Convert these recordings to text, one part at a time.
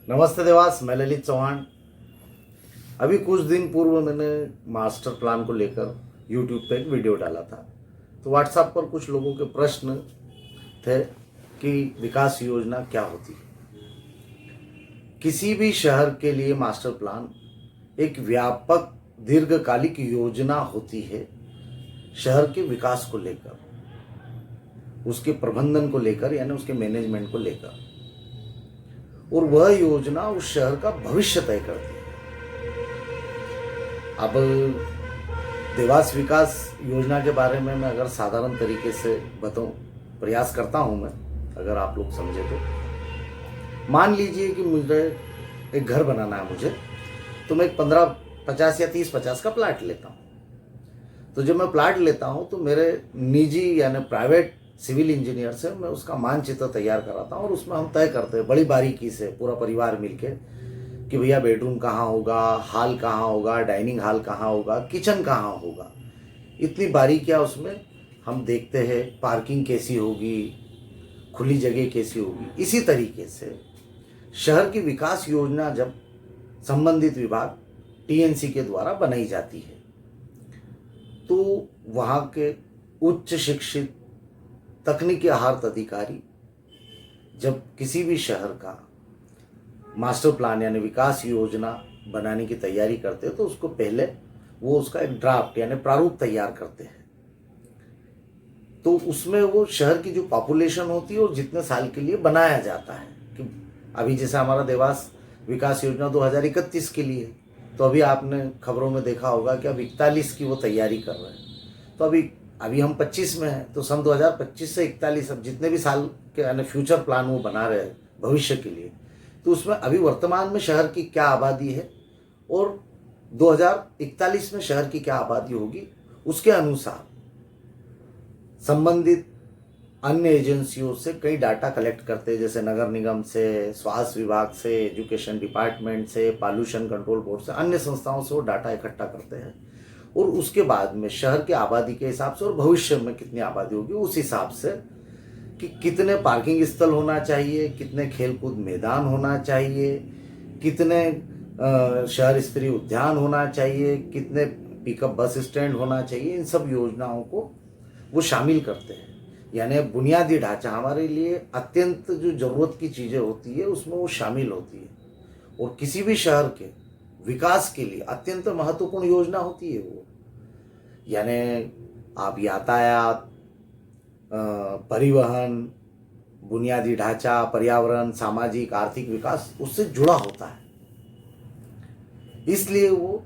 नमस्ते देवास, मैं ललित चौहान। अभी कुछ दिन पूर्व मैंने मास्टर प्लान को लेकर यूट्यूब पे एक वीडियो डाला था। तो व्हाट्सएप पर कुछ लोगों के प्रश्न थे कि विकास योजना क्या होती है। किसी भी शहर के लिए मास्टर प्लान एक व्यापक दीर्घकालिक योजना होती है, शहर के विकास को लेकर, उसके प्रबंधन को लेकर, यानी उसके मैनेजमेंट को लेकर। और वह योजना उस शहर का भविष्य तय करती है। अब देवास विकास योजना के बारे में मैं अगर साधारण तरीके से बताऊं, प्रयास करता हूं मैं, अगर आप लोग समझे तो मान लीजिए कि मुझे एक घर बनाना है मुझे, तो मैं एक 15-50 या 30-50 का प्लाट लेता हूं। तो जब मैं प्लाट लेता हूं तो मेरे निजी यानी प्राइवेट सिविल इंजीनियर से मैं उसका मानचित्र तैयार कराता हूं और उसमें हम तय करते हैं बड़ी बारीकी से, पूरा परिवार मिलके, कि भैया बेडरूम कहाँ होगा, हॉल कहाँ होगा, डाइनिंग हॉल कहाँ होगा, किचन कहाँ होगा। इतनी बारीकियाँ उसमें हम देखते हैं। पार्किंग कैसी होगी, खुली जगह कैसी होगी। इसी तरीके से शहर की विकास योजना जब संबंधित विभाग टीएनसी के द्वारा बनाई जाती है, तो वहाँ के उच्च शिक्षित तकनीकी आहार अधिकारी जब किसी भी शहर का मास्टर प्लान यानी विकास योजना बनाने की तैयारी करते हैं, तो उसको पहले वो उसका एक ड्राफ्ट यानी प्रारूप तैयार करते हैं। तो उसमें वो शहर की जो पॉपुलेशन होती है और जितने साल के लिए बनाया जाता है, कि अभी जैसे हमारा देवास विकास योजना 2031 के लिए, तो अभी आपने खबरों में देखा होगा कि अब 41 की वो तैयारी कर रहे हैं। तो अभी हम 25 में हैं, तो सन 2025 से 41 अब जितने भी साल के यानी फ्यूचर प्लान वो बना रहे हैं भविष्य के लिए, तो उसमें अभी वर्तमान में शहर की क्या आबादी है और 2041 में शहर की क्या आबादी होगी, उसके अनुसार संबंधित अन्य एजेंसियों से कई डाटा कलेक्ट करते हैं, जैसे नगर निगम से, स्वास्थ्य विभाग से, एजुकेशन डिपार्टमेंट से, पॉल्यूशन कंट्रोल बोर्ड से, अन्य संस्थाओं से वो डाटा इकट्ठा करते हैं। और उसके बाद में शहर की आबादी के हिसाब से और भविष्य में कितनी आबादी होगी उस हिसाब से, कि कितने पार्किंग स्थल होना चाहिए, कितने खेलकूद मैदान होना चाहिए, कितने शहर स्तरीय उद्यान होना चाहिए, कितने पिकअप बस स्टैंड होना चाहिए। इन सब योजनाओं को वो शामिल करते हैं। यानी बुनियादी ढांचा हमारे लिए अत्यंत जो ज़रूरत की चीज़ें होती है उसमें वो शामिल होती है। और किसी भी शहर के विकास के लिए अत्यंत महत्वपूर्ण योजना होती है वो। यानी आप यातायात, परिवहन, बुनियादी ढांचा, पर्यावरण, सामाजिक आर्थिक विकास उससे जुड़ा होता है, इसलिए वो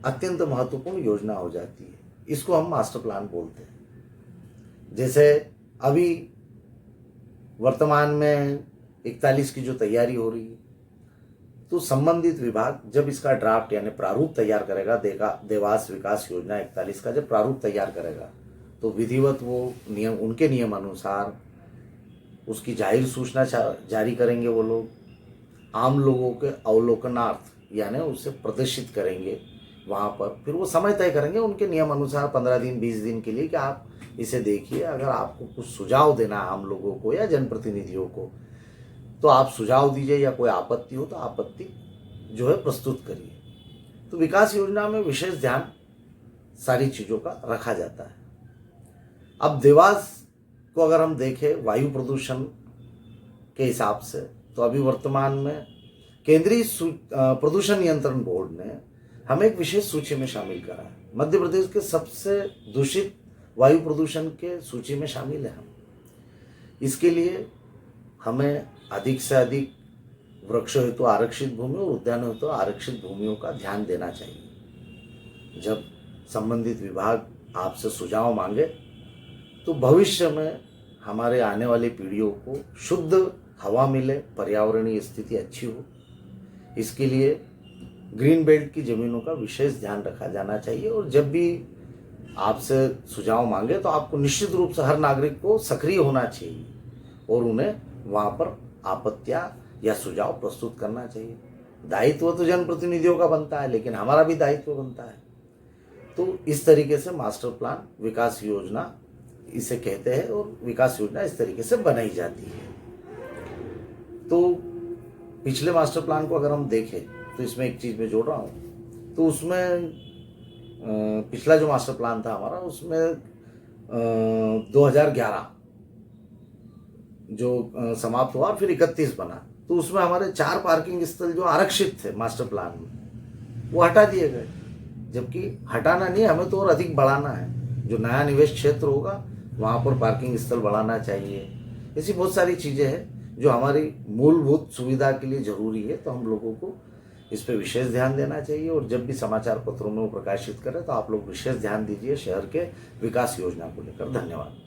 अत्यंत महत्वपूर्ण योजना हो जाती है। इसको हम मास्टर प्लान बोलते हैं। जैसे अभी वर्तमान में 41 की जो तैयारी हो रही है, तो संबंधित विभाग जब इसका ड्राफ्ट यानी प्रारूप तैयार करेगा, देवास विकास योजना 41 का जब प्रारूप तैयार करेगा, तो विधिवत वो नियम, उनके नियम अनुसार उसकी जाहिर सूचना जारी करेंगे वो लोग। आम लोगों के अवलोकनार्थ यानी उसे प्रदर्शित करेंगे वहाँ पर। फिर वो समय तय करेंगे उनके नियम अनुसार 15 दिन 20 दिन के लिए, कि आप इसे देखिए। अगर आपको कुछ सुझाव देना है आम लोगों को या जनप्रतिनिधियों को, तो आप सुझाव दीजिए, या कोई आपत्ति हो तो आपत्ति जो है प्रस्तुत करिए। तो विकास योजना में विशेष ध्यान सारी चीज़ों का रखा जाता है। अब देवास को अगर हम देखें वायु प्रदूषण के हिसाब से, तो अभी वर्तमान में केंद्रीय प्रदूषण नियंत्रण बोर्ड ने हमें एक विशेष सूची में शामिल करा है। मध्य प्रदेश के सबसे दूषित वायु प्रदूषण के सूची में शामिल है हम। इसके लिए हमें अधिक से अधिक वृक्षों हेतु आरक्षित भूमि और उद्यानों हेतु आरक्षित भूमियों का ध्यान देना चाहिए। जब संबंधित विभाग आपसे सुझाव मांगे, तो भविष्य में हमारे आने वाली पीढ़ियों को शुद्ध हवा मिले, पर्यावरणीय स्थिति अच्छी हो, इसके लिए ग्रीन बेल्ट की ज़मीनों का विशेष ध्यान रखा जाना चाहिए। और जब भी आपसे सुझाव मांगे, तो आपको निश्चित रूप से हर नागरिक को सक्रिय होना चाहिए और उन्हें वहाँ पर आपत्तियाँ या सुझाव प्रस्तुत करना चाहिए। दायित्व तो जनप्रतिनिधियों का बनता है, लेकिन हमारा भी दायित्व बनता है। तो इस तरीके से मास्टर प्लान विकास योजना इसे कहते हैं, और विकास योजना इस तरीके से बनाई जाती है। तो पिछले मास्टर प्लान को अगर हम देखें तो इसमें एक चीज़ मैं जोड़ रहा हूँ, तो उसमें पिछला जो मास्टर प्लान था हमारा, उसमें 2011 जो समाप्त हुआ और फिर 31 बना, तो उसमें हमारे 4 पार्किंग स्थल जो आरक्षित थे मास्टर प्लान में, वो हटा दिए गए। जबकि हटाना नहीं, हमें तो और अधिक बढ़ाना है। जो नया निवेश क्षेत्र होगा वहाँ पर पार्किंग स्थल बढ़ाना चाहिए। ऐसी बहुत सारी चीज़ें हैं जो हमारी मूलभूत सुविधा के लिए ज़रूरी है, तो हम लोगों को इस पर विशेष ध्यान देना चाहिए। और जब भी समाचार पत्रों में वो प्रकाशित करें तो आप लोग विशेष ध्यान दीजिए शहर के विकास योजना को लेकर। धन्यवाद।